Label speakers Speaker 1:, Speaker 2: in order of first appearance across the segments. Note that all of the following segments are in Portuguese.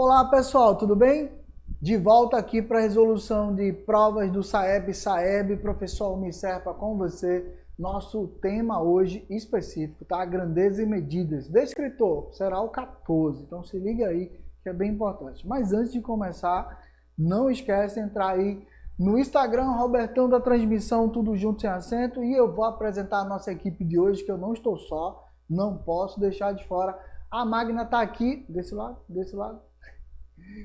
Speaker 1: Olá pessoal, tudo bem? De volta aqui para a resolução de provas do SAEB, professor Almir Serpa com você. Nosso tema hoje específico, tá? Grandeza e medidas. Descritor será o 14, então se liga aí que é bem importante. Mas antes de começar, não esquece de entrar aí no Instagram, Robertão da Transmissão, tudo junto sem acento, e eu vou apresentar a nossa equipe de hoje, que eu não estou só, não posso deixar de fora. A Magna está aqui, desse lado.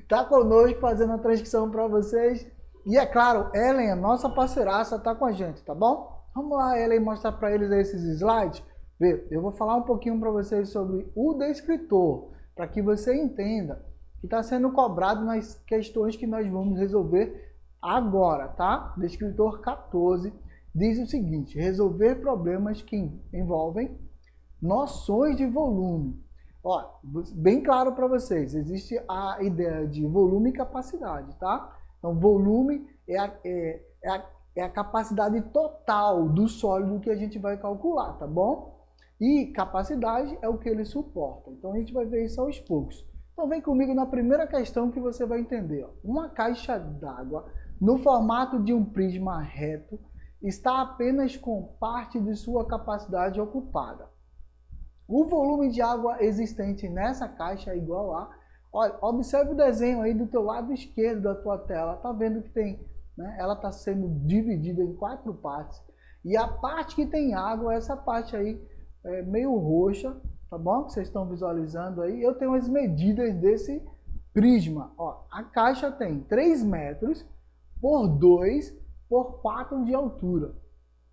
Speaker 1: Tá conosco fazendo a transcrição para vocês. E é claro, Ellen, a nossa parceiraça, tá com a gente, tá bom? Vamos lá, Ellen, mostrar para eles esses slides. Vê, eu vou falar um pouquinho para vocês sobre o descritor, para que você entenda que está sendo cobrado nas questões que nós vamos resolver agora, tá? Descritor 14 diz o seguinte: resolver problemas que envolvem noções de volume. Ó, bem claro para vocês, existe a ideia de volume e capacidade, tá? Então, volume é a capacidade total do sólido que a gente vai calcular, tá bom? E capacidade é o que ele suporta. Então, a gente vai ver isso aos poucos. Então, vem comigo na primeira questão que você vai entender. Ó. Uma caixa d'água no formato de um prisma reto está apenas com parte de sua capacidade ocupada. O volume de água existente nessa caixa é igual a... Olha, observe o desenho aí do teu lado esquerdo da tua tela. Tá vendo que tem, né? Ela está sendo dividida em 4 partes. E a parte que tem água, essa parte aí é meio roxa, tá bom? Que vocês estão visualizando aí. Eu tenho as medidas desse prisma. Ó, a caixa tem 3 metros por 2 por 4 de altura.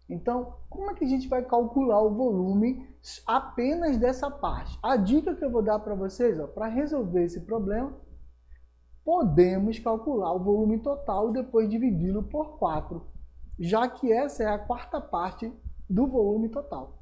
Speaker 1: Então, como é que a gente vai calcular o volume apenas dessa parte? A dica que eu vou dar para vocês, para resolver esse problema, podemos calcular o volume total e depois dividi-lo por 4, já que essa é a quarta parte do volume total.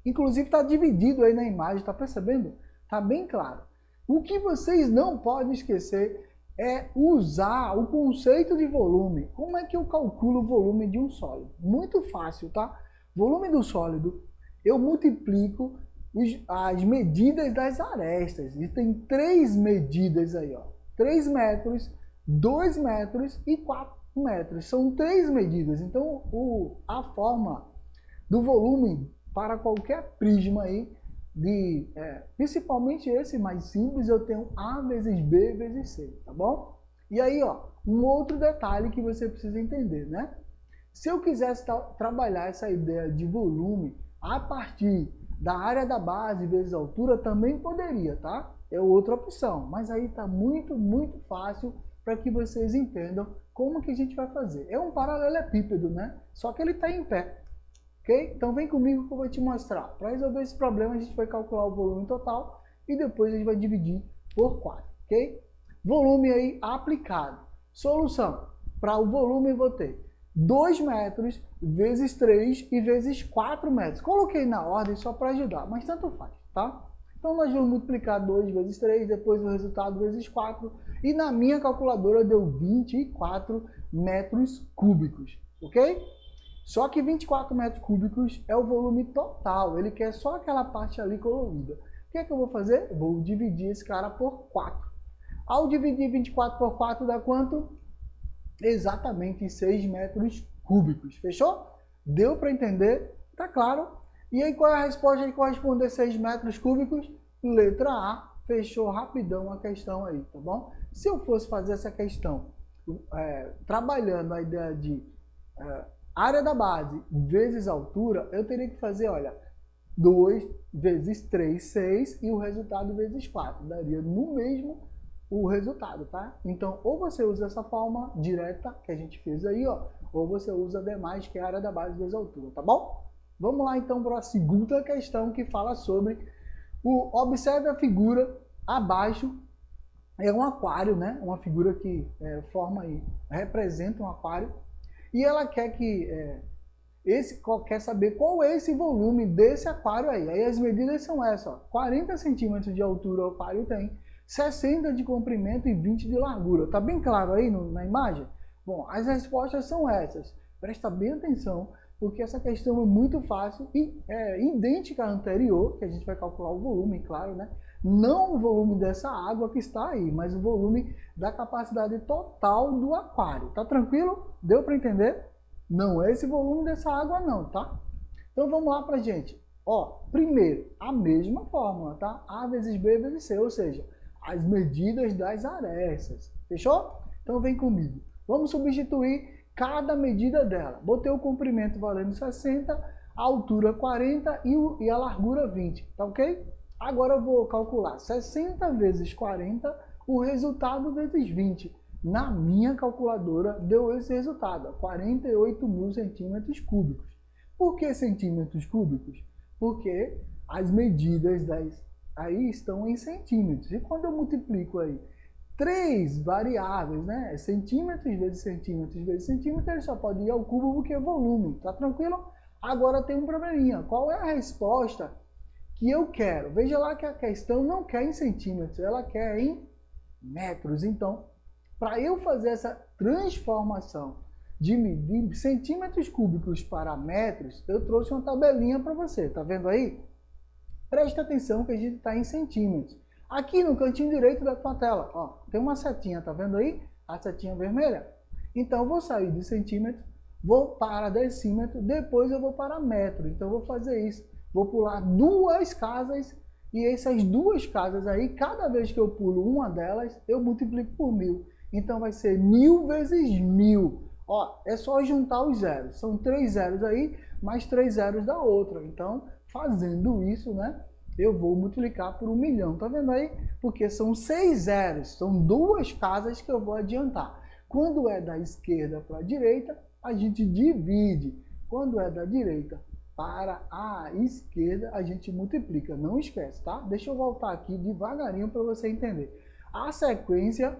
Speaker 1: Inclusive está dividido aí na imagem, está percebendo? Está bem claro. O que vocês não podem esquecer é usar o conceito de volume. Como é que eu calculo o volume de um sólido? Muito fácil, tá? Volume do sólido, eu multiplico as medidas das arestas. E tem 3 medidas aí, ó. 3 metros, 2 metros e 4 metros. São 3 medidas. Então, a forma do volume para qualquer prisma aí, principalmente esse mais simples, eu tenho A vezes B vezes C, tá bom? E aí, ó, um outro detalhe que você precisa entender, né? Se eu quisesse trabalhar essa ideia de volume a partir da área da base vezes altura, também poderia, tá? É outra opção, mas aí tá muito fácil para que vocês entendam como que a gente vai fazer. É um paralelepípedo, né? Só que ele está em pé. Ok? Então vem comigo que eu vou te mostrar. Para resolver esse problema, a gente vai calcular o volume total e depois a gente vai dividir por 4. Ok? Volume aí aplicado. Solução. Para o volume eu vou ter 2 metros vezes 3 e vezes 4 metros. Coloquei na ordem só para ajudar, mas tanto faz, tá? Então nós vamos multiplicar 2 vezes 3, depois o resultado vezes 4. E na minha calculadora deu 24 metros cúbicos. Ok? Só que 24 metros cúbicos é o volume total, ele quer só aquela parte ali colorida. O que é que eu vou fazer? Vou dividir esse cara por 4. Ao dividir 24 por 4 dá quanto? Exatamente 6 metros cúbicos. Fechou? Deu para entender? Tá claro? E aí qual é a resposta de corresponder 6 metros cúbicos? Letra A. Fechou rapidão a questão aí, tá bom? Se eu fosse fazer essa questão trabalhando a ideia de... área da base vezes altura, eu teria que fazer, olha, 2 vezes 3, 6 e o resultado vezes 4. Daria no mesmo o resultado, tá? Então, ou você usa essa forma direta que a gente fez aí, ó, ou você usa a demais, que é a área da base vezes altura, tá bom? Vamos lá, então, para a segunda questão que fala sobre observe a figura abaixo. É um aquário, né? Uma figura que representa um aquário. E ela quer quer saber qual é esse volume desse aquário aí. Aí as medidas são essas, ó. 40 centímetros de altura o aquário tem, 60 de comprimento e 20 de largura. Tá bem claro aí na imagem? Bom, as respostas são essas. Presta bem atenção, porque essa questão é muito fácil e é idêntica à anterior, que a gente vai calcular o volume, claro, né? Não o volume dessa água que está aí, mas o volume da capacidade total do aquário. Tá tranquilo? Deu para entender? Não é esse volume dessa água não, tá? Então vamos lá pra gente. Ó, primeiro, a mesma fórmula, tá? A vezes B vezes C, ou seja, as medidas das arestas. Fechou? Então vem comigo. Vamos substituir cada medida dela. Botei o comprimento valendo 60, a altura 40 e a largura 20, tá ok? Agora eu vou calcular 60 vezes 40, o resultado vezes 20. Na minha calculadora deu esse resultado, 48.000 centímetros cúbicos. Por que centímetros cúbicos? Porque as medidas aí estão em centímetros. E quando eu multiplico aí 3 variáveis, né? Centímetros vezes centímetros vezes centímetros, ele só pode ir ao cubo porque é volume. Tá tranquilo? Agora tem um probleminha. Qual é a resposta que eu quero? Veja lá que a questão não quer em centímetros, ela quer em metros. Então, para eu fazer essa transformação de medir centímetros cúbicos para metros, eu trouxe uma tabelinha para você. Tá vendo aí? Presta atenção que a gente está em centímetros. Aqui no cantinho direito da tua tela, ó, tem uma setinha, tá vendo aí? A setinha vermelha. Então, eu vou sair de centímetro, vou para decímetro, depois eu vou para metro. Então, eu vou fazer isso. Vou pular 2 casas e essas 2 casas aí, cada vez que eu pulo uma delas, eu multiplico por 1000. Então, vai ser 1000 vezes 1000. Ó, é só juntar os zeros. São 3 zeros aí, mais 3 zeros da outra. Então, fazendo isso, né? Eu vou multiplicar por 1.000.000, tá vendo aí? Porque são 6 zeros, são 2 casas que eu vou adiantar. Quando é da esquerda para a direita, a gente divide. Quando é da direita para a esquerda, a gente multiplica. Não esquece, tá? Deixa eu voltar aqui devagarinho para você entender. A sequência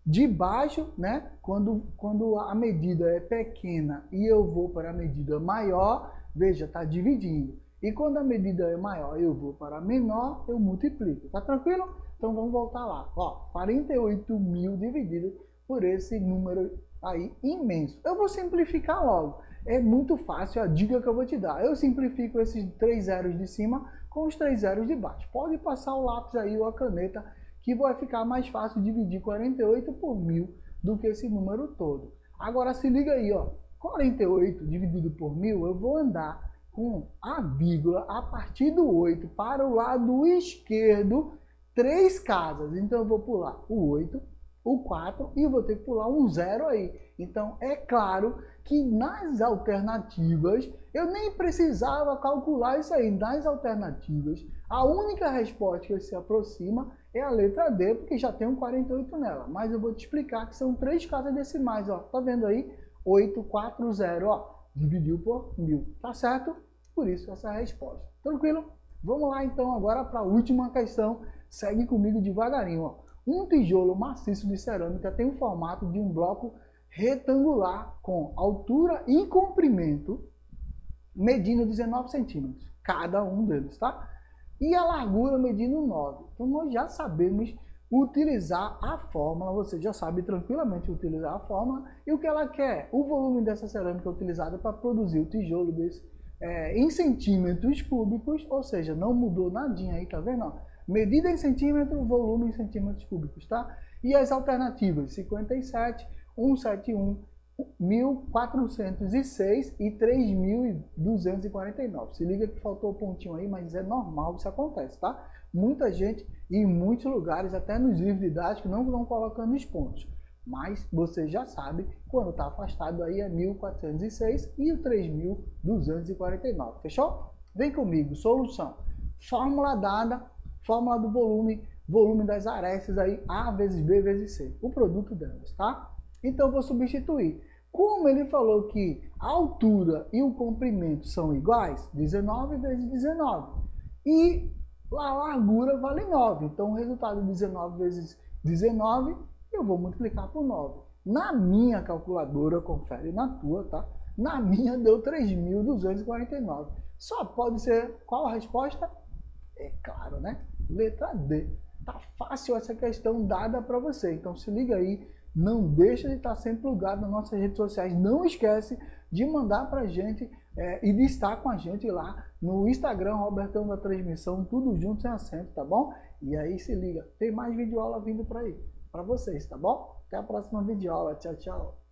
Speaker 1: de baixo, né? Quando a medida é pequena e eu vou para a medida maior, veja, está dividindo. E quando a medida é maior, eu vou para menor, eu multiplico. Tá tranquilo? Então vamos voltar lá. Ó, 48.000 dividido por esse número aí imenso. Eu vou simplificar logo. É muito fácil a dica que eu vou te dar. Eu simplifico esses 3 zeros de cima com os 3 zeros de baixo. Pode passar o lápis aí ou a caneta, que vai ficar mais fácil dividir 48 por 1000 do que esse número todo. Agora se liga aí, ó. 48 dividido por 1000, eu vou andar com a vírgula a partir do 8 para o lado esquerdo 3 casas. Então eu vou pular o 8, o 4 e vou ter que pular um 0 aí. Então é claro que nas alternativas eu nem precisava calcular isso aí. Nas alternativas, a única resposta que se aproxima é a letra D, porque já tem um 48 nela. Mas eu vou te explicar que são 3 casas decimais, ó. Tá vendo aí? 840, ó. Dividiu por 1000, tá certo? Por isso essa é a resposta. Tranquilo? Vamos lá então agora para a última questão. Segue comigo devagarinho, ó. Um tijolo maciço de cerâmica tem o formato de um bloco retangular com altura e comprimento medindo 19 centímetros, cada um deles, tá? E a largura medindo 9. Então nós já sabemos utilizar a fórmula, você já sabe tranquilamente utilizar a fórmula. E o que ela quer? O volume dessa cerâmica utilizada para produzir o tijolo desse em centímetros cúbicos, ou seja, não mudou nadinha aí, tá vendo? Medida em centímetros, volume em centímetros cúbicos, tá? E as alternativas, 57, 171, 1.406 e 3.249. Se liga que faltou o pontinho aí, mas é normal, isso acontece, tá? Muita gente, em muitos lugares, até nos livros didáticos, não estão colocando os pontos. Mas você já sabe, quando está afastado aí é 1.406 e o 3.249. Fechou? Vem comigo, solução. Fórmula dada, fórmula do volume, volume das arestas aí, A vezes B vezes C. O produto delas, tá? Então eu vou substituir. Como ele falou que a altura e o comprimento são iguais, 19 vezes 19. E a largura vale 9. Então o resultado de 19 vezes 19, eu vou multiplicar por 9. Na minha calculadora, confere na tua, tá? Na minha deu 3.249. Só pode ser qual a resposta? É claro, né? Letra D. Tá fácil essa questão dada para você. Então se liga aí, não deixa de estar sempre plugado nas nossas redes sociais. Não esquece de mandar para a gente e de estar com a gente lá no Instagram, Robertão da Transmissão, tudo junto sem acento, tá bom? E aí se liga, tem mais videoaula vindo para aí, para vocês, tá bom? Até a próxima videoaula, tchau, tchau.